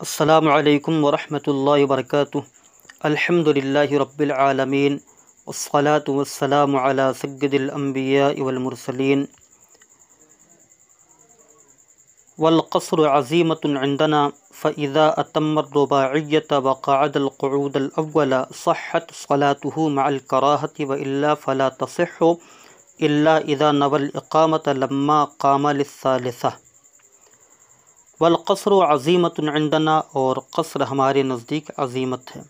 السلام علیکم ورحمۃ اللہ وبرکاتہ۔ الحمد للہ رب العالمین والصلاة والسلام علی سید الانبیاء والمرسلین۔ والقصر عزیمۃ عندنا فاذا اتم الرباعیۃ وقعد القعود الاول صحت صلاته مع الکراہۃ والا فلا تصح الا اذا نوى الاقامۃ لما قام للثالثہ۔ والقصر عزیمۃ عندنا، اور قصر ہمارے نزدیک عزیمت ہے۔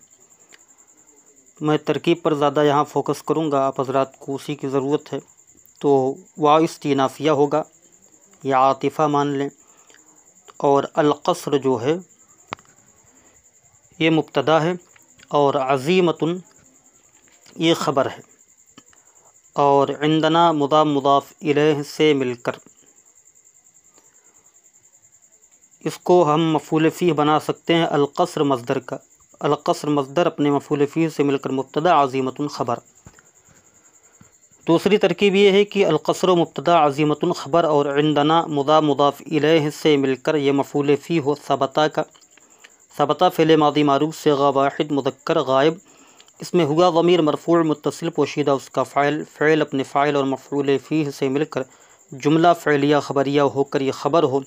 میں ترکیب پر زیادہ یہاں فوکس کروں گا، آپ حضرات کو اسی کی ضرورت ہے، تو واو استئنافیہ ہوگا یا عاطفہ مان لیں، اور القصر جو ہے یہ مبتدا ہے، اور عزیمۃ یہ خبر ہے، اور عندنا مضاف مضاف الیہ سے مل کر اس کو ہم مفعول فیہ بنا سکتے ہیں القصر مصدر کا۔ القصر مصدر اپنے مفعول فیہ سے مل کر مبتدا، عزیمۃ خبر۔ دوسری ترکیب یہ ہے کہ القصر مبتدا، عزیمۃ خبر، اور عندنا مضاف مضاف الیہ سے مل کر یہ مفعول فیہ ہو ثبتا کا۔ ثبتا فعل ماضی معروف صیغہ واحد مذکر غائب، اس میں ہوا ضمیر مرفوع متصل پوشیدہ اس کا فاعل، فعل اپنے فاعل اور مفعول فیہ سے مل کر جملہ فعلیہ خبریہ ہو کر یہ خبر ہو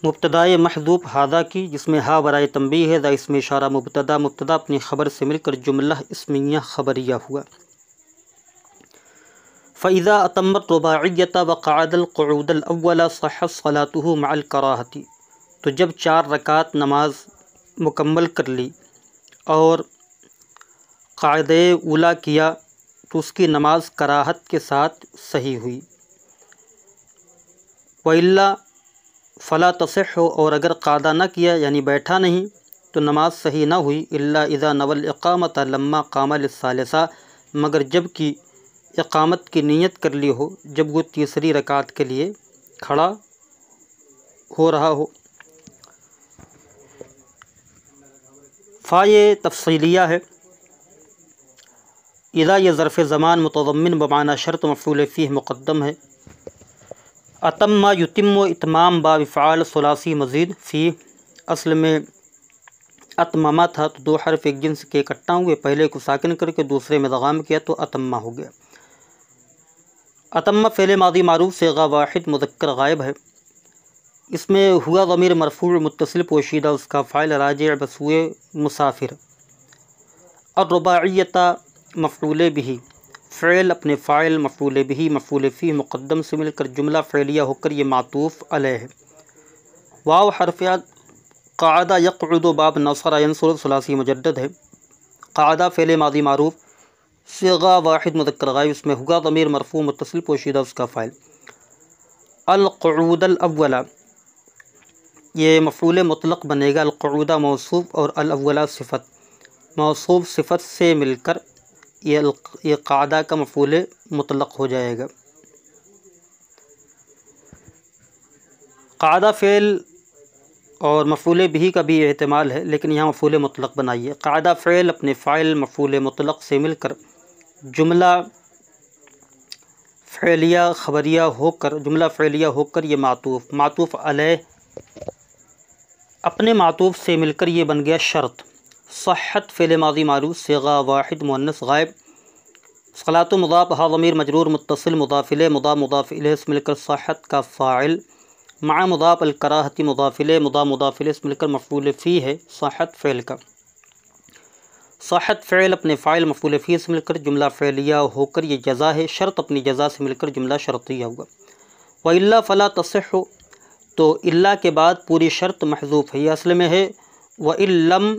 مبتدائے محذوف ہذا کی، جس میں ہا برائے تنبیہ ہے، ذا اسم اشارہ مبتدا، مبتدا اپنی خبر سے مل کر جملہ اسمیہ خبریہ ہوا۔ فَإِذَا أَتَمَّ الرُّبَاعِيَّةَ وَقَعَدَ الْقُعُودَ الْأَوَّلَ صَحَّتْ صَلَاتُهُ مَعَ الْكَرَاهَةِ، تو جب 4 رکعت نماز مکمل کر لی اور قاعدہ اولا کیا تو اس کی نماز کراہت کے ساتھ صحیح ہوئی۔ وَإِلَّا فلا تصح، اور اگر قاعدہ نہ کیا یعنی بیٹھا نہیں تو نماز صحیح نہ ہوئی، الا اذا نوى الاقامۃ لما قام للثالثہ، مگر جب کہ اقامت کی نیت کر لی ہو جب وہ تیسری رکعت کے لیے کھڑا ہو رہا ہو۔ فا یہ تفصیلیہ ہے، اذا یہ ظرف زمان متضمن بمعنی شرط مفعول فیہ مقدم ہے۔ اتم یتم اتمام باب فعال ثلاثی مزید فی، اصل میں اتمما تھا تو 2 حرف ایک جنس کے اکٹھا ہوئے، پہلے کو ساکن کر کے دوسرے میں ادغام کیا تو اتمہ ہو گیا۔ اتمہ فعل ماضی معروف صیغہ واحد مذکر غائب ہے، اس میں ہوا ضمیر مرفوع متصل پوشیدہ اس کا فاعل راجع بسوئے مسافر۔ الرباعیۃ مفعول بہ، فعل اپنے فاعل مفعول بہ مفعول فیہ مقدم سے مل کر جملہ فعلیہ ہو کر یہ معطوف علیہ ہے۔ واو حرف قعدہ یقعد باب نصر ینصر ثلاثی مجدد ہے۔ قعدہ فعل ماضی معروف صیغہ واحد مذکر غائب، اس میں ہوا ضمیر مرفوع متصل پوشیدہ اس کا فاعل۔ القعود الاول یہ مفعول مطلق بنے گا، القعود موصوف اور الاول صفت، موصوف صفت سے مل کر یہ قاعدہ کا مفعول مطلق ہو جائے گا۔ قاعدہ فعل اور مفعول بہ کا بھی احتمال ہے، لیکن یہاں مفعول مطلق بنائیے۔ قاعدہ فعل اپنے فاعل مفعول مطلق سے مل کر جملہ فعلیہ خبریہ ہو کر یہ معطوف علیہ اپنے معطوف سے مل کر یہ بن گیا شرط۔ صحت فعل ماضی معروف صیغہ واحد مؤنث غائب، صلاۃ مضاف ہا ضمیر مجرور متصل مضاف الیہ مضاف الیہ سے مل کر صحت کا فاعل، مع مضاف الکراہۃ مضاف الیہ مضاف الیہ سے مل کر مفعول فیہ ہے صحت فعل کا۔ صحت فعل اپنے فاعل مفعول فیہ سے مل کر جملہ فعلیہ ہو کر یہ جزا ہے، شرط اپنی جزا سے مل کر جملہ شرطیہ ہوا۔ وَإِلَّا فَلَا تَصِحُّ، تو الا کے بعد پوری شرط محذوف ہے، یہ اصل میں ہے وَإِن لَّمْ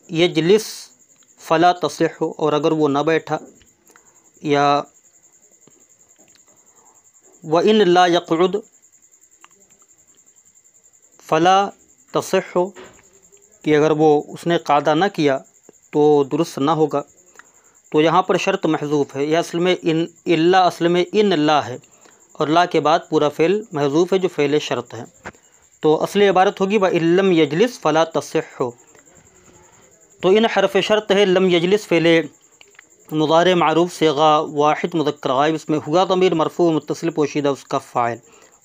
يَجْلِسْ فَلَا تَصِحُّ، اور اگر وہ نہ بیٹھا، یا وَإِن لَّا يَقْعُدْ فَلَا تَصِحُّ، کہ اگر وہ اس نے قاعدہ نہ کیا تو درست نہ ہوگا، تو یہاں پر شرط محذوف ہے، یہ اصل میں الا اصل میں ان لا ہے، اور لا کے بعد پورا فعل محذوف ہے جو فعل شرط ہے، تو اصل عبارت ہوگی وَإِن لَّمْ يَجْلِسْ فَلَا تَصِحُّ۔ تو ان حرف شرط ہے لم یجلس فعل مضارع معروف صیغہ واحد مذکر غائب، اس میں ہوا ضمیر مرفوع متصل پوشیدہ اس کا فاعل،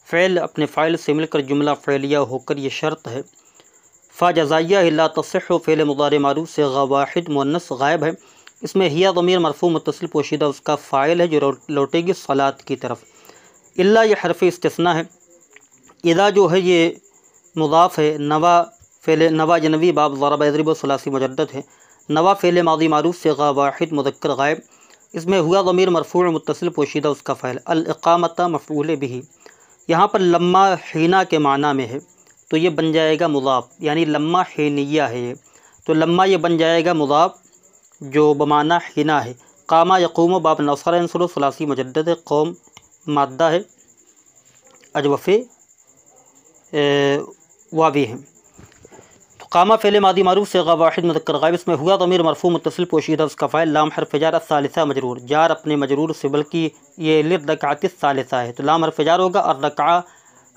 فعل اپنے فاعل سے مل کر جملہ فعلیہ ہو کر یہ شرط ہے۔ فا جزائیہ لا تصح فعل مضارع معروف سے واحد مؤنث غائب ہے، اس میں ہیا ضمیر مرفوع متصل پوشیدہ اس کا فاعل ہے جو لوٹے گی صلاۃ کی طرف۔ الا یہ حرف استثناء ہے۔ اذا جو ہے یہ مضاف ہے، نوا فعل نوا جنوی باب ضرب یضرب ثلاثی مجدد ہے، نوا فعل ماضی معروف سے واحد مذکر غائب، اس میں ہوا ضمیر مرفوع متصل پوشیدہ اس کا فاعل۔ الاقامۃ مفعول بہ، یہاں پر لما حینا کے معنی میں ہے تو یہ بن جائے گا مضاف، یعنی لما حینیہ ہے یہ، تو لما یہ بن جائے گا مضاف جو بمعنی حینا ہے۔ قامہ یقوم باب نصر ینصر ثلاثی مجدد ہے، قوم مادہ ہے اجوف واوی ہے۔ قامہ فعل ماضی معروف سے واحد مذکر غائب، اس میں ہوا ضمیر مرفوع متصل پوشیدہ اس کا فاعل، لام حرف جار الثالثہ مجرور، جار اپنے مجرور سے، بلکہ یہ للرکعۃ الثالثہ ہے تو لام حرف جار ہوگا،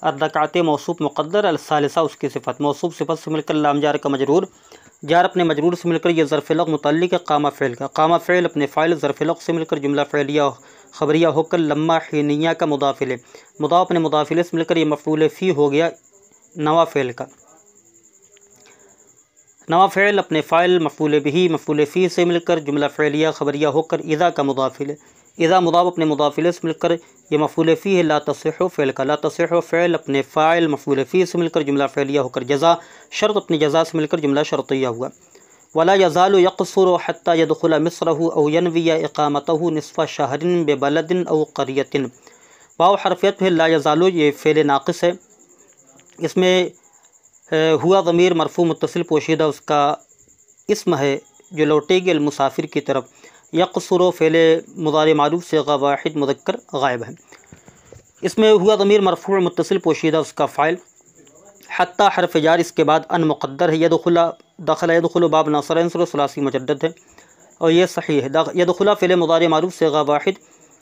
الرکعۃ موصوف مقدر، الثالثہ اس کی صفت، موصوف صفت سے مل کر لام جار کا مجرور، جار اپنے مجرور سے مل کر یہ ظرف لغو متعلق ہے قامہ فعل کا، قامہ فعل اپنے فاعل ظرف لغو سے مل کر جملہ فعلیہ خبریہ ہو کر لما حینیہ کا مضاف الیہ، مضاف اپنے مضاف الیہ سے مل کر یہ مفعول فی ہو گیا نوا فعل کا، نوا فعل اپنے فاعل مفعول بہ مفعول فی سے مل کر جملہ فعلیہ خبریہ ہو کر اذا کا مضاف الیہ، اذا مضاف اپنے مضاف الیہ سے مل کر یہ مفعول فی ہے لا تصح فعل کا، لا تصح فعل اپنے فاعل مفعول فی سے مل کر جملہ فعلیہ ہو کر جزا شرط اپنی جزا سے مل کر جملہ شرطیہ ہوا۔ ولا یزال یقصر حتی یدخل مصرہ او ینوی اقامتہ نصف شہر ببلد او قریۃ، واو حرفیت ہے، لا یزال یہ فعل ناقص ہے، اس میں ہوا ضمیر مرفوع متصل پوشیدہ اس کا اسم ہے جو لوٹے گی المسافر کی طرف، یقصر فعل مضارع معروف سے واحد مذکر غائب ہے، اس میں ہوا ضمیر مرفوع متصل پوشیدہ اس کا فاعل، حتی حرف جار اس کے بعد ان مقدر ہے، دخل یدخل باب ناصر ینصر ثلاثی مجدد ہے اور یہ صحیح ہے، یدخل فعل مضارع معروف سے واحد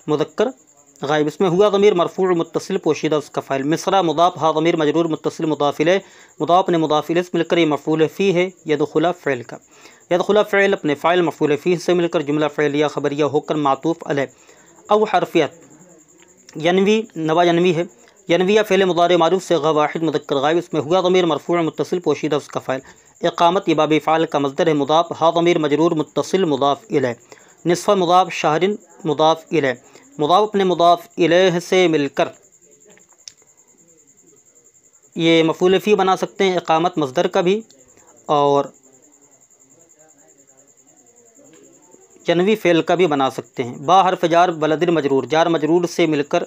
مذکر غائب، اس میں ہوا ضمیر مرفوع متصل پوشیدہ اس کا فاعل، مصرہ مضاف ہا ضمیر مجرور متصل مضاف الیہ، مضاف اپنے مضاف الیہ سے مل کر یہ مفعول فی ہے یدخل فعل کا، یدخل فعل اپنے فاعل مفعول فی سے مل کر جملہ فعلیہ خبریہ ہو کر معطوف علیہ۔ او حرفیت ینوی نوا ینوی ہے، ینویہ فعل مضارع معروف سے واحد مذکر غائب، اس میں ہوا ضمیر مرفوع متصل پوشیدہ اس کا فاعل، اقامت یہ باب فعل کا مصدر ہے مضاف، ہا ضمیر مجرور متصل مضاف الیہ، نصف مضاف شہر مضاف الیہ، مضاف اپنے مضاف الیہ سے مل کر یہ مفعول فی بنا سکتے ہیں اقامت مصدر کا بھی، اور ینوی فعل کا بھی بنا سکتے ہیں۔ با حرف جار بلد مجرور، جار مجرور سے مل کر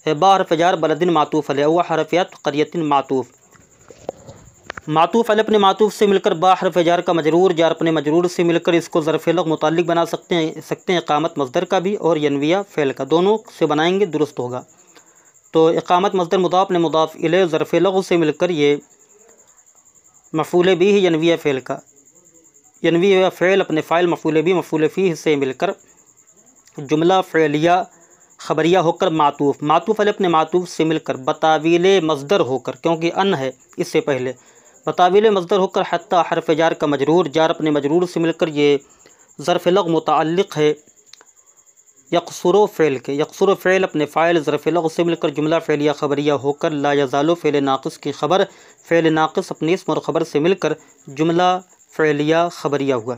با حرف جار بلد معطوف علیہ، او حرفیات قریۃ معطوف، معطوف علیہ اپنے معطوف سے مل کر با حرف جار کا مجرور، جار اپنے مجرور سے مل کر اس کو ظرف لغو متعلق بنا سکتے ہیں اقامت مصدر کا بھی اور ینویہ فعل کا، دونوں سے بنائیں گے درست ہوگا۔ تو اقامت مصدر مضاف اپنے مضاف الیہ ظرف لغو سے مل کر یہ مفعول بہ ینویہ فعل کا، ینویہ فعل اپنے فاعل مفعول بہ مفعول فیہ سے مل کر جملہ فعلیہ خبریہ ہو کر معطوف، معطوف علیہ اپنے معطوف سے مل کر بتاویل مصدر ہو کر، کیونکہ ان ہے اس سے پہلے، بتاویل مصدر ہو کر حتی حرف جار کا مجرور، جار اپنے مجرور سے مل کر یہ ظرف لغو متعلق ہے یقصر فعل کے، یقصر فعل اپنے فاعل ظرف لغو سے مل کر جملہ فعلیہ خبریہ ہو کر لا یزال فعل ناقص کی خبر، فعل ناقص اپنے اسم اور خبر سے مل کر جملہ فعلیہ خبریہ ہوا۔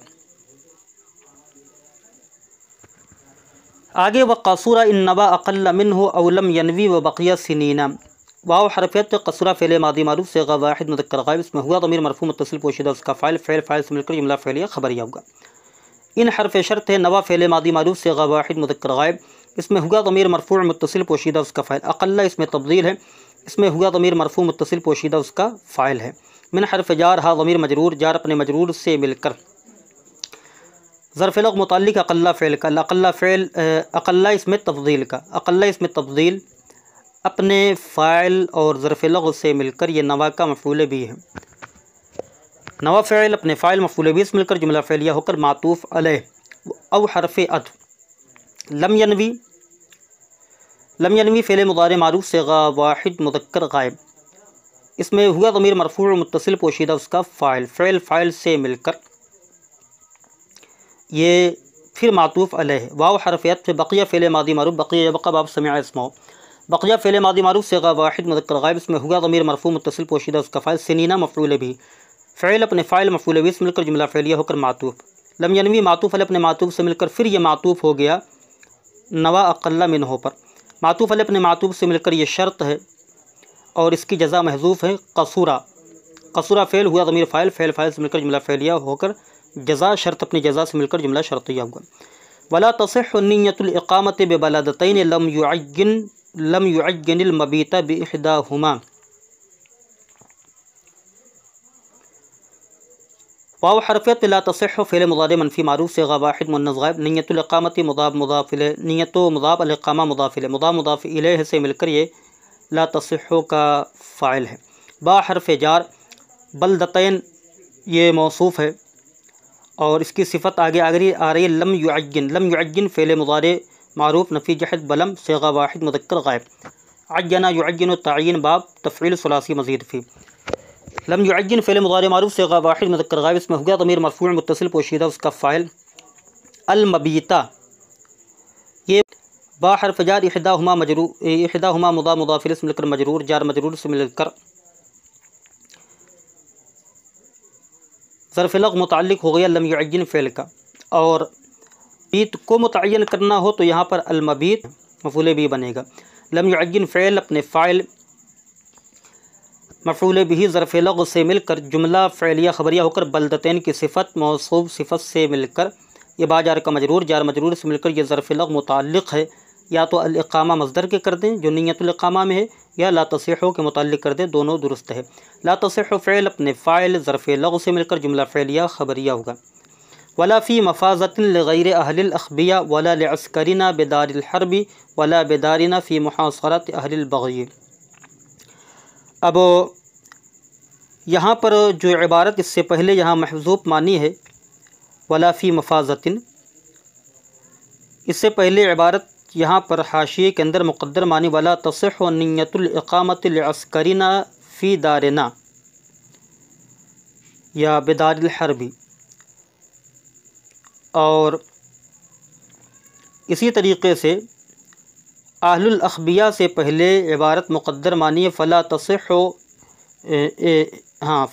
آگے وقصورہ ان نوا اقل منہ او لم ینوی وبقیہ سنین، واو حرفیت قصورہ فعل ماضی معروف سے واحد مذکر غائب، اس میں ہوا ضمیر مرفوع متصل پوشیدہ اس کا فاعل، فاعل سے مل کر جملہ فعلیہ خبریہ ہوگا۔ ان حرف شرط ہے، نوا فعل ماضی معروف سے واحد مذکر غائب، اس میں ہوا ضمیر مرفوع متصل پوشیدہ اس کا فاعل، اقل اس میں تفضیل ہے، اس میں ہوا ضمیر مرفوع متصل پوشیدہ اس کا فاعل ہے۔ من حرف جار ہا ضمیر مجرور، جار اپنے مجرور سے مل کر ظرف لغو متعلق اقلہ فعل کا، اقلہ اس میں تفضیل کا، اقلہ اس میں تفضیل اپنے فاعل اور ظرف لغو سے مل کر یہ نوا کا مفعول بھی ہے، نوا فعل اپنے فاعل مفعول بھی سے مل کر جملہ فعلیہ ہو کر معطوف علیہ۔ او حرف عطف لم ینوی فعل مضارع معروف سے واحد مذکر غائب، اس میں ہوا ضمیر مرفوع متصل پوشیدہ اس کا فاعل، فاعل سے مل کر یہ پھر معطوف علیہ۔ واو حرف عطف بقیہ فعل ماضی معروف، بقیہ یبقى باب سمع اسمہ، بقیہ فعل ماضی معروف صیغہ واحد مذکر غائب، اس میں ہوا ضمیر مرفوع متصل پوشیدہ اس کا فاعل، سنینہ مفعول بھی، فعل اپنے فاعل مفعول بھی سے مل کر جملہ فعلیہ ہو کر معطوف، لم ینوی معطوف علی اپنے معطوف سے مل کر پھر یہ معطوف ہو گیا نوا اقل منہ پر، معطوف علی اپنے معطوف سے مل کر یہ شرط ہے اور اس کی جزا محذوف ہے قصورا، قصورا فعل ہوا ضمیر فاعل، فعل فاعل سے مل کر جملہ فعلیہ ہو کر جزا شرط اپنی جزا سے مل کر جملہ شرطیہ ہوگا۔ ولا تصح نیۃ الاقامۃ ببلدتین لم یعین المبیت باحداہما، واو حرفیت لا تصح فعل مضارع منفی معروف صیغہ واحد مؤنث غائب، نیۃ الاقامۃ مضاف مضاف الیہ، نیت و مضاف الاقامہ مضاف الیہ، مضاف مضاف الیہ سے مل کر یہ لا تصح کا فاعل ہے۔ با حرف جار، بلدتین یہ موصوف ہے اور اس کی صفت آگے آ رہی ہے لم یعین، لم یعین فعل مضارع معروف نفی جہد بلم صیغہ واحد مذکر غائب، عین یعین تعین باب تفعیل ثلاثی مزید فی، لم یعین فعل مضارع معروف صیغہ واحد مذکر غائب، اس میں ہوا ضمیر مرفوع متصل پوشیدہ اس کا فاعل، المبیتا یہ با حرف جار، احداہما مجرور، احداہما مضاف مضاف الیہ سے مل کر مجرور، جار مجرور سے مل کر ظرف لغو متعلق ہو گیا لم یعین فعل کا، اور بیت کو متعین کرنا ہو تو یہاں پر المبیت مفعول بھی بنے گا، لم یعین فعل اپنے فاعل مفعول بھی ظرف لغو سے مل کر جملہ فعلیہ خبریہ ہو کر بلدتین کی صفت موصوف صفت سے مل کر یہ با جار کا مجرور، جار مجرور سے مل کر یہ ظرف لغو متعلق ہے، یا تو الاقامہ مصدر کے کر دیں جو نیت الاقامہ میں ہے، یا لا تصح کے متعلق کر دیں، دونوں درست ہے۔ لا تصح فعل اپنے فاعل ظرف لغو سے مل کر جملہ فعلیہ خبریہ ہوگا۔ ولا فی مفازۃ لغیر اہل الاخبیہ ولا لعسکرنا بدار الحرب ولا بدارنا فی محاصرۃ اہل البغی۔ اب یہاں پر جو عبارت اس سے پہلے یہاں محذوف معنی ہے ولا فی مفازۃ، اس سے پہلے عبارت یہاں پر حاشیے کے اندر مقدر معنی ولا تصح نیۃ الاقامۃ لعسکرنا فی دارنا یا بدار الحرب، اور اسی طریقے سے اہل الاخبیہ سے پہلے عبارت مقدر معنی فلا تصح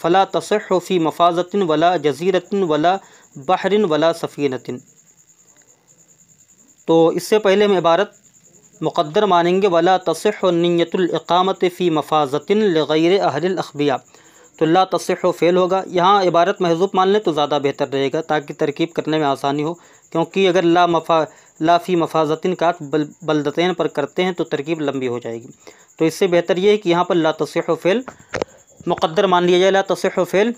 فلا تصح فی مفازۃ ولا جزیرۃ ولا بحر ولا سفینۃ، تو اس سے پہلے ہم عبارت مقدر مانیں گے ولا تصح نیۃ الاقامۃ فی مفازۃ لغیر اہل الاخبیہ، تو لا تصح فعل ہوگا، یہاں عبارت محذوف مان لیں تو زیادہ بہتر رہے گا تاکہ ترکیب کرنے میں آسانی ہو، کیونکہ اگر لا فی مفازۃ کا بلدتین پر کرتے ہیں تو ترکیب لمبی ہو جائے گی، تو اس سے بہتر یہ ہے کہ یہاں پر لا تصح فعل مقدر مان لیا جائے، لا تصح فعل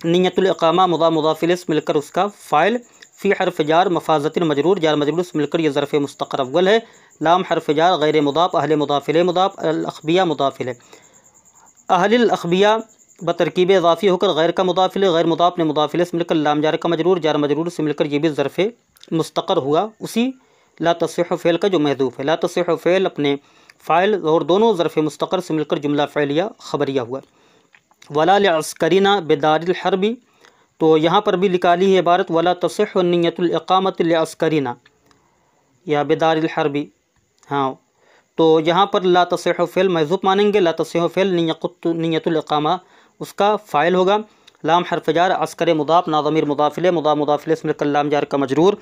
نیۃ الاقامہ مضاف مضاف الیہ سے مل کر اس کا فاعل، فی حرف جار مفازۃ مجرور، جار مجرور سے مل کر یہ ظرف مستقر اول ہے، لام حرف جار غیر مضاف، اہل مضاف الیہ مضاف، الاخبیہ مضاف الیہ، اہل الاخبیہ بترکیب اضافی ہو کر غیر کا مضاف الیہ، غیر مضاف نے مضاف الیہ سے مل کر لام جار کا مجرور، جار مجرور سے مل کر یہ بھی ظرف مستقر ہوا اسی لا تصح فعل کا جو محذوف ہے، لا تصح فعل اپنے فاعل اور دونوں ظرف مستقر سے مل کر جملہ فعلیہ خبریہ ہوا۔ ولا لعسکرنا بدار الحرب، تو یہاں پر بھی نکالی ہے عبارت ولا تصح نیۃ الاقامۃ لعسکرنا یا بدار الحرب، تو یہاں پر لا تصح فعل محذوف مانیں گے، لا تصح فعل نیۃ الاقامہ اس کا فاعل ہوگا، لام حرف جار عسکر مضاف نا ضمیر مضاف الیہ، مضاف مضاف الیہ سے مل کر لام جار کا مجرور،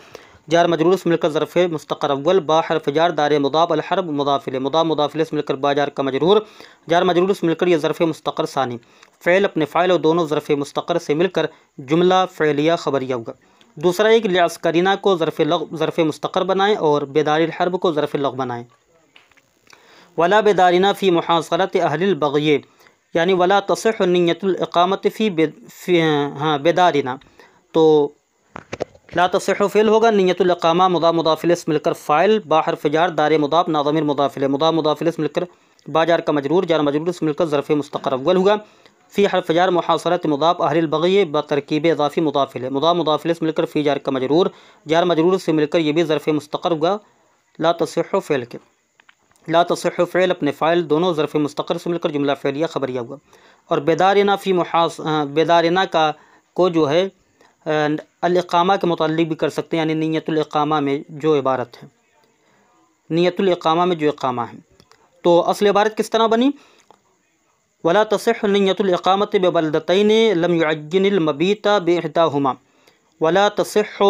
جار مجرور سے مل کر ظرف مستقر اول، با حرف جار دار مضاف الحرب مضاف الیہ، مضاف مضاف الیہ سے مل کر با جار کا مجرور، جار مجرور سے مل کر یہ ظرف مستقر ثانی، فعل اپنے فاعل اور دونوں ظرف مستقر سے مل کر جملہ فعلیہ خبریہ ہوگا۔ دوسرا ایک لعسکرنا کو ظرف مستقر بنائیں اور بدار الحرب کو ظرف لغو بنائیں۔ ولا بدارنا فی محاصرۃ اہل البغی، یعنی ولا تصح نیۃ الاقامۃ فی بدارنا، تو لا تصح فعل ہوگا، نیۃ الاقامہ مضاف مضاف الیہ سے مل کر فاعل، با حرف جار دار مضاف نا ضمیر مضاف الیہ، مضاف مضاف الیہ سے مل کر با جار کا مجرور، جار مجرور سے مل کر ظرف مستقر اول ہوگا، فی حرف جار محاصرۃ مضاف اہل البغی بترکیب اضافی مضاف الیہ، مضاف مضاف الیہ سے مل کر فی جار کا مجرور، جار مجرور سے مل کر یہ بھی ظرف مستقر ہوگا لا تصح فعل کے، لا تصح فعل اپنے فاعل دونوں ظرف مستقر سے مل کر جملہ فعلیہ خبریہ ہوگا۔ اور بدارنا فی بدارنا کا کو جو ہے الاقامہ کے متعلق بھی کر سکتے ہیں، یعنی نیۃ الاقامہ میں جو عبارت ہے، نیۃ الاقامہ میں جو اقامہ ہے، تو اصل عبارت کس طرح بنی؟ ولا تصح نیت الاقامت ببلدتین لم يعجن المبیت باحداہما ولا تصح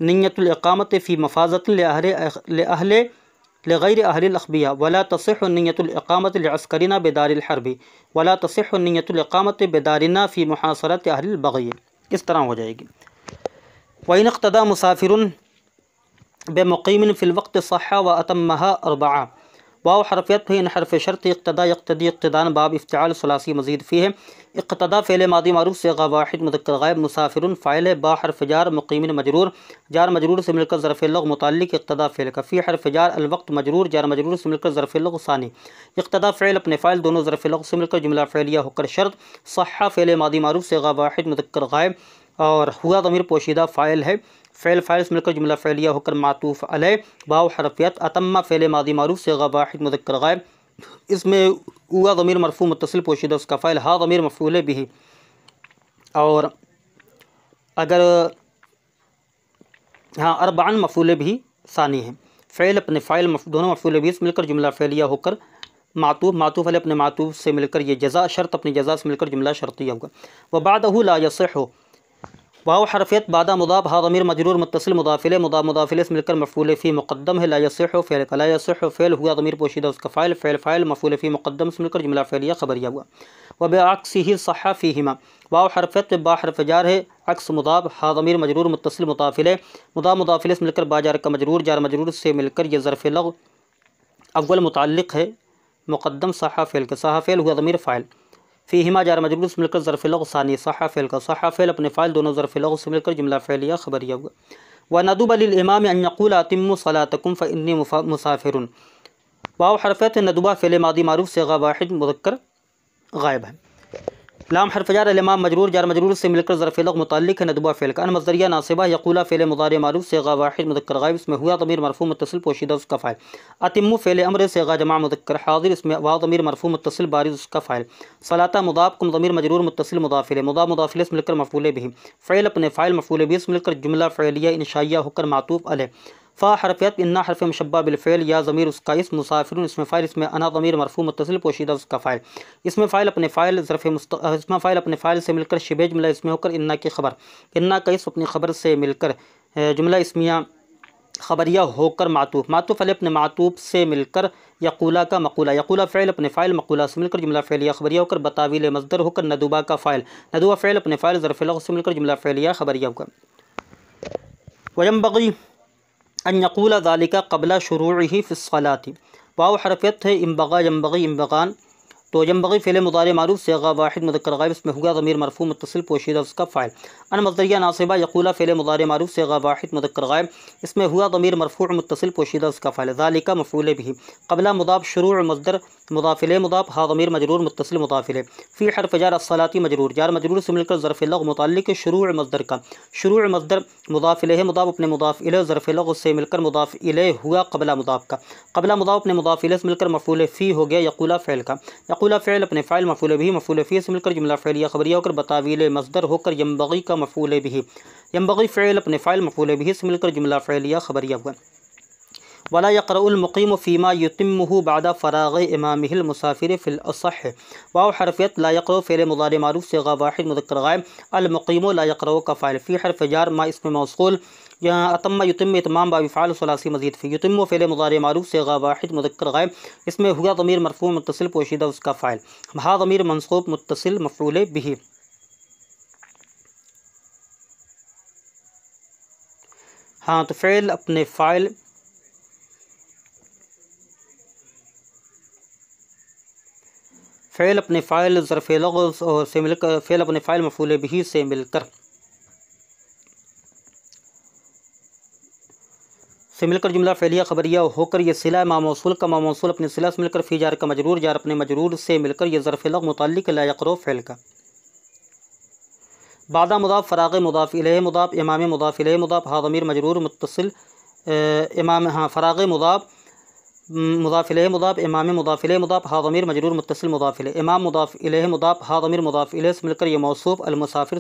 نیت الاقامت فی مفازۃ لغیر اہل الاخبیہ ولا تصح نیت الاقامت لعسکرنا بدار الحرب ولا تصح نیت الاقامت بدارنا فی محاصرۃ اہل البغی. اس طرح ہو جائے گی. وإن اقتدى مسافر بمقیم فی الوقت صح وأتمها أربعة. واو حرفیت ہے ان حرف شرط اقتدا یقتدی اقتدان باب افتعال ثلاثی مزید فی ہے. اقتدا فعل ماضی معروف صیغہ واحد مذکر غائب مسافر فاعل ہے با حرف جار مقیم مجرور جار مجرور سے مل کر ظرف لغو متعلق اقتدا فعل کا فی حرف جار الوقت مجرور جار مجرور سے مل کر ظرف لغو ثانی. اقتدا فعل اپنے فاعل دونوں ظرف لغو سے مل کر جملہ فعلیہ ہو کر شرط. صح فعل ماضی معروف صیغہ واحد مذکر غائب اور ہوا ضمیر پوشیدہ فاعل ہے فعل فاعل سے مل کر جملہ فعلیہ ہو کر معطوف علیہ. واو حرفیت اتم فعل ماضی معروف صیغہ واحد مذکر غائب اس میں ہوا ضمیر مرفوع متصل پوشیدہ اس کا فاعل ہا ضمیر مفعول بھی. اور اگر ہاں اربعن مفعول بھی ثانی ہے. فعل اپنے فاعل دونوں مفعول بھی سے مل کر جملہ فعلیہ ہو کر معطوف علیہ اپنے معطوف سے مل کر یہ جزا شرط اپنی جزا سے مل کر جملہ شرطیہ ہوگا. وبعدہ لا یصح واو حرفیت بعد مضاف ہا ضمیر مجرور متصل مضاف الیہ مضاف الیہ سے مل کر مفعول فی مقدم ہے. لا یصح فعل کا لا یصح فعل ہوا ضمیر پوشیدہ اس کا فاعل فاعل مفعول فی مقدم سے مل کر جملہ فعلیہ خبریہ ہوا. وبعکسہ صح فیہما واو حرفیت با حرف جار ہے عکس مضاف ہا ضمیر مجرور متصل مضاف الیہ مضاف الیہ سے مل کر با جار کا جار مجرور سے مل کر یہ ظرف لغو اول متعلق ہے مقدم صح فعل کا صح فعل ہوا ضمیر فاعل فیہما جار مجرور سے مل کر ظرف لغو ثانی صح فعل کا صح فعل اپنے فاعل دونوں ظرف لغو سے مل کر جملہ فعلیہ خبریہ ہوا. وندب للامام ان یقول اتموا صلاتکم فانی مسافر واو حرفیت ندبہ فعل ماضی معروف صیغہ واحد مذکر غائب ہے. لام حرف جار الامام مجرور جار مجرور سے مل کر ظرف لغو متعلق ہے ندبہ فعل کا. ان مصدریہ ناصبہ یقولا فعل مضارع معروف صیغہ واحد مذکر غائب اس میں ہوا ضمیر مرفوع متصل پوشیدہ اس کا فاعل. اتموا فعل امر صیغہ جمع مذکر حاضر اس میں واو ضمیر مرفوع متصل بارز اس کا فاعل. صلاۃ مضاف کم ضمیر مجرور متصل مضاف الیہ مضاف الیہ سے مل کر مفعول بھی فعل اپنے فاعل مفعول بھی سے مل کر جملہ فعلیہ انشائیہ ہو کر معطوف علیہ. فا حرفیت انا حرف مشبہ بالفعل یا ضمیر اس کا اسم مسافر اس میں فاعل اس میں انا ضمیر مرفوع متصل پوشیدہ اس کا فاعل. اس میں فاعل اپنے فاعل سے مل کر شبہ جملہ اس میں ہو کر انا کی خبر انا کا اسم اپنی خبر سے مل کر جملہ اسمیہ خبریہ ہو کر معطوف علیہ اپنے معطوف سے مل کر یقولا کا مقولہ یقولا فعل اپنے فاعل مقولہ سے مل کر جملہ فعلیہ خبریہ ہو کر بتاویل مصدر ہو کر ندوبہ کا فاعل ندوبہ فعل اپنے فاعل ظرف لغو سے مل کر جملہ فعلیہ خبریہ ہو کر. وینبغی ان یقول ذالک قبل شروعہ فی الصلاۃ واو حرفیت ہے انبغا ینبغی انبغان تو ینبغی فعل مضارع معروف صیغہ واحد مذکر غائب اس میں ہوا ضمیر مرفوع متصل پوشیدہ اس کا فاعل. ان مصدریہ ناصبہ یقولا فعل مضارع معروف صیغہ واحد مذکر غائب اس میں ہوا ضمیر مرفوع متصل پوشیدہ اس کا فاعل. ذالک مفعول بھی قبل مضاف شروع مصدر مضاف الیہ مضاف ہا ضمیر مجرور متصل مضاف الیہ فی حرف جار الصلاۃ مجرور جار مجرور سے مل کر ظرف لغو متعلق شروع مصدر کا شروع مصدر مضاف الیہ مضاف اپنے مضاف الیہ ظرف لغو سے مل کر مضاف الیہ ہوا قبل مضاف کا قبل مضاف اپنے مضاف الیہ سے مل کر مفعول فی ہو گیا یقولا فعل کا یقولا فعل اپنے فاعل مفعول بھی مفعول فی سے مل کر جملہ فعلیہ خبریہ ہو کر بتاویل مصدر ہو کر ینبغی کا مفعول بھی ینبغی فعل اپنے فاعل مفعول بھی سے مل کر جملہ فعلیہ خبریہ ہوا. ولا يقرأ المقيم فيما يتمه بعد فراغ امامه المسافر في الاصح واو حرفیت لا يقرأ فعل مضارع معروف صیغہ واحد مذکر غائب المقیم لا يقرأ کا فاعل فی حرف جار ما اسم موصول یہاں اتم یتم اتمام باب افعال ثلاثی مزید فی یتم فعل مضارع معروف صیغہ واحد مذکر غائب اس میں ہوا ضمیر مرفوع متصل پوشیدہ اس کا فاعل ہا ضمیر منصوب متصل مفعول به. ہاں تو فعل اپنے فاعل ظرف لغو سے مل کر فعل اپنے فاعل مفعول به سے مل کر جملہ فعلیہ خبریہ ہو کر یہ صلہ ما موصول کا ما موصول اپنے صلہ سے مل کر فی جار کا مجرور جار اپنے مجرور سے مل کر یہ ظرف لغو متعلق لا یقرأ فعل کا. بعد مضاف فراغ مضاف الیہ مضاف امام مضاف الیہ مضاف ہا ضمیر مجرور متصل امام فراغ مضاف الیہ مضاف امام مضاف الیہ مضاف ہا ضمیر مجرور متصل مضاف الیہ امام مضاف الیہ مضاف ہا ضمیر مضاف الیہ سے مل کر یہ موصوف المسافر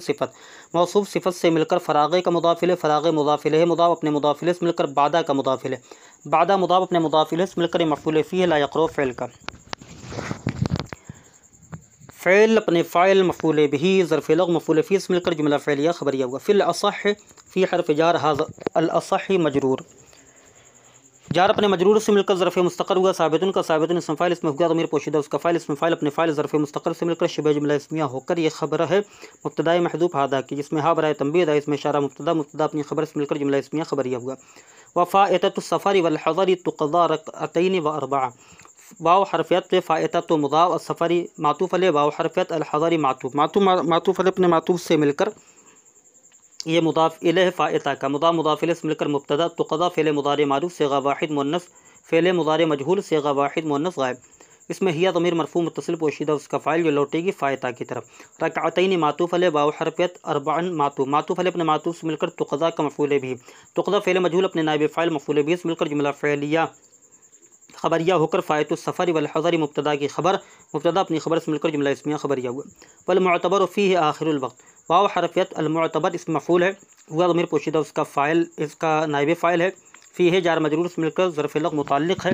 موصوف صفت سے مل کر فراغ کا مضاف الیہ فراغ مضاف الیہ مضاف اپنے مضاف الیہ سے مل کر بعدہ کا مضاف الیہ بعدہ مضاف اپنے مضاف الیہ سے مل کر یہ مفعول فیہ لا یقرأ فعل کا. فعل اپنے فاعل مفعول بہ ظرف لغو مفعول فیہ سے مل کر جملہ فعلیہ خبریہ ہوا. فی الاصح فی حرف جار ھذا الاصح مجرور، جار اپنے مجرور سے مل کر ظرف مستقر ہوا. ثابتن کا ثابتن اسم فاعل اس میں ہوا ضمیر پوشیدہ اس کا فاعل اسم فاعل اپنے فاعل ظرف مستقر سے مل کر شبہ جملہ اسمیہ ہو کر یہ خبر ہے مبتدا محذوف ھذا کی، جس میں ہا برائے تنبیہ ہے، اس میں اشارہ مبتدا مبتدا اپنی خبر سے مل کر جملہ اسمیہ خبریہ ہوا. وفائتۃ السفر والحضر تقضى رکعتین واربع، واو حرفیت فائتۃ مضاف السفر معطوف علیہ، واو حرفیت الحضر معطوف علیہ اپنے معطوف سے مل کر یہ مضاف الیہ فائتہ کا مضاف الیہ سے مل کر مبتدا. تقضى فعل مضارع معروف صیغہ واحد مؤنث فعل مضارع مجہول صیغہ واحد مؤنث غائب، اس میں ہیہ ضمیر مرفوع متصل پوشیدہ اس کا فاعل جو لوٹے گی فائتہ کی طرف. رکعتین معطوف علیہ، واو حرفیت اربعا معطوف علیہ اپنے معطوف سے مل کر تقضى کا مفعول بھی. تقضى فعل مجہول اپنے نائب فاعل مفعول بھی سے مل کر جملہ فعلیہ خبریہ ہو کر فائت السفر والحضر مبتدا کی خبر مبتدا اپنی خبر سے مل کر جملہ اسمیہ خبریہ ہوا. والمعتبر فیہ آخر الوقت، واو حرفیت المعتبر اسم مفعول ہے، ہوا ضمیر پوشیدہ اس کا فاعل اس کا نائب فاعل ہے. فیہ جار مجرور سے مل کر ظرف لغو متعلق ہے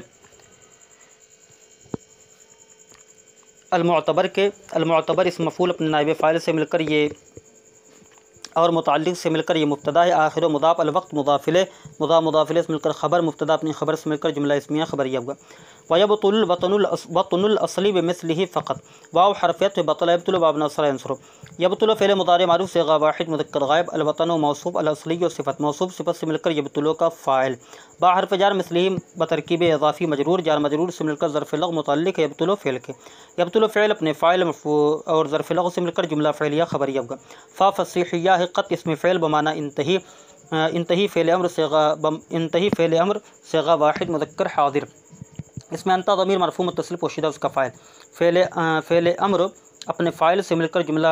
المعتبر اسم مفعول اپنے نائب فاعل سے مل کر یہ اور متعلق سے مل کر یہ مبتدا ہے. آخر و مضاف الوقت مضاف الیہ مضاف الیہ سے مل کر خبر مبتدا اپنی خبر سے مل کر جملہ اسمیہ خبریہ ہوا. ویبطل الوطن الاصلی بمثلہ فقط، واو حرفیت بطل یبطل باب نصر ینصر. یبطل فعل مضارع معروف صیغہ واحد مذکر غائب. الوطن موصوف الاصلی و صفت موصوف صفت سے مل کر یبطل کا فاعل. با حرف جار مثلہ بترکیب اضافی مجرور، جار مجرور سے مل کر ظرف لغو متعلق ہے یبطل فعل کے. یبطل فعل اپنے فاعل اور ظرف لغو سے مل کر جملہ فعلیہ خبریہ ہوگا. فا فصیحیہ قط اسم فعل بمعنی انتہی، انتہی فعل امر صیغہ واحد مذکر حاضر، اس میں انتا ضمیر مرفوع متصل پوشیدہ اس کا فاعل. فعل امر اپنے فاعل سے مل کر جملہ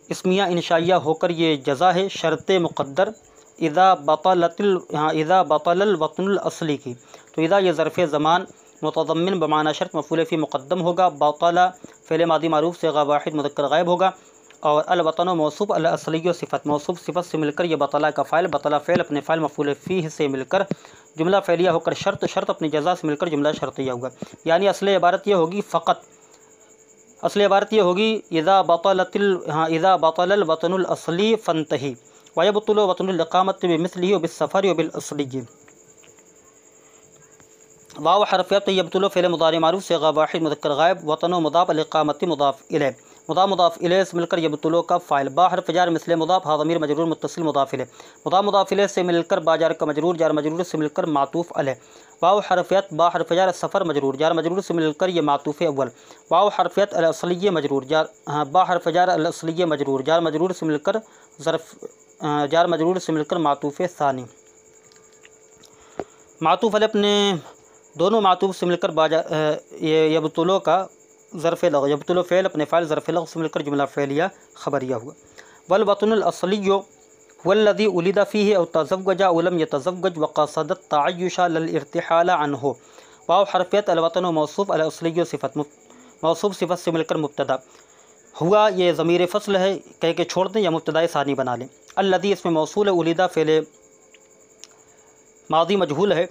اسمیہ انشائیہ ہو کر یہ جزا ہے شرط مقدر اذا بطل الوطن الاصلی کی. تو اذا یہ ظرف زمان متضمن بمعنی شرط مفعول فی مقدم ہوگا. بطل فعل ماضی معروف صیغہ واحد مذکر غائب ہوگا. اور الوطن موصوف الاصلی و صفت موصوف صفت سے مل کر یہ بطلہ کا فاعل، بطلہ فعل اپنے فاعل مفعول فیہ سے مل کر جملہ فعلیہ ہو کر شرط اپنی جزا سے مل کر جملہ شرطیہ ہوگا. یعنی اصل عبارت یہ ہوگی فقط، اصل عبارت یہ ہوگی اذا بطل الوطن الاصلی فانتہی ویبطل وطن الاقامت بمثلہ وبالسفر وبالاصلی. واو حرفیت یبطل فعل مضارع معروف صیغہ واحد مذکر غائب. وطن مضاف الاقامت مضاف الیہ مضاف الیہ سے مل کر یبطل کا فاعل. با حرف جار مثل مضاف ہا ضمیر مجرور متصل مضاف الیہ مضاف الیہ سے مل کر با جار کا مجرور، جار مجرور سے مل کر معطوف علیہ. واو حرفیت با حرف جار سفر مجرور، جار مجرور سے مل کر یہ معطوف اول. واو حرفیت الاصلی مجرور، با حرف جار الاصلی مجرور، جار مجرور سے مل کر جار مجرور سے مل کر معطوف ثانی. معطوف علیہ اپنے دونوں معطوف سے مل کر یبطلو کا ظرف لغو، یبطلو فعل اپنے فاعل ظرف لغو سے مل کر جملہ فعلیہ خبریہ ہوا. والوطن الاصلی والذی ولد فیہ او تزوج او لم یتزوج وقصد التعیش للارتحال عنہ. واو حرفیت الوطن موصوف الاصلی صفت موصوف صفت سے مل کر مبتدا ہوا، یہ ضمیر فصل ہے کہہ کے چھوڑ دیں یا مبتدا ثانی بنا لیں. الذی اس میں موصول ولیدہ فعل ماضی مجہول ہے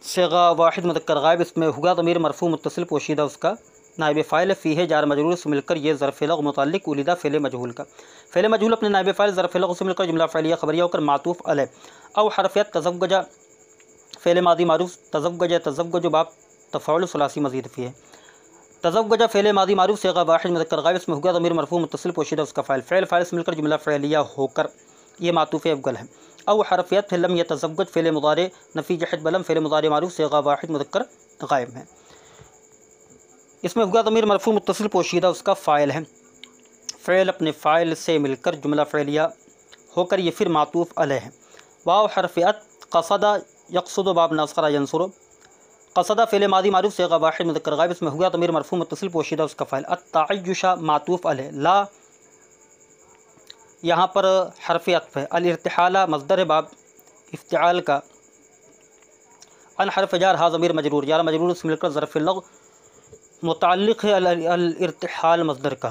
صیغہ واحد مذکر غائب، اس میں ہوا ضمیر مرفوع متصل پوشیدہ اس کا نائب فاعل. فیہ جار مجرور سے مل کر یہ ظرف لغو متعلق ولیدہ فعل مجہول کا. فعل مجہول اپنے نائب فاعل ظرف لغو سے مل کر جملہ فعلیہ خبریہ ہو کر معطوف علیہ. او حرفیت تزوج فعل ماضی معروف تزوج باب تفاعل ثلاثی مزید فیہ. تزوج فعل ماضی معروف صیغہ واحد مذکر غائب، اس میں ہوا ضمیر مرفوع متصل پوشیدہ اس کا فاعل. فاعل سے مل کر جملہ فعلیہ ہو کر یہ معطوف اول ہے. او حرفیت لم یتزوج فعل مضارع نفی جحد بلم فعل مضارع معروف صیغہ واحد مذکر غائب ہے، اس میں ہوا ضمیر مرفوع متصل پوشیدہ اس کا فاعل ہے. فعل اپنے فاعل سے مل کر جملہ فعلیہ ہو کر یہ پھر معطوف علیہ ہے. واو حرفیت قصد یقصد باب ناصر ینصر. قصد فعل ماضی معروف صیغہ واحد مذکر غائب، اس میں ہوا ضمیر مرفوع متصل پوشیدہ اس کا فاعل. التعیش معطوف علیہ. لا یہاں پر حرف عطف ہے. الارتحال مصدر باب افتعال کا. ان حرف جار ہا ضمیر مجرور، جار مجرور سے مل کر ظرف لغو متعلق ہے الارتحال مصدر کا.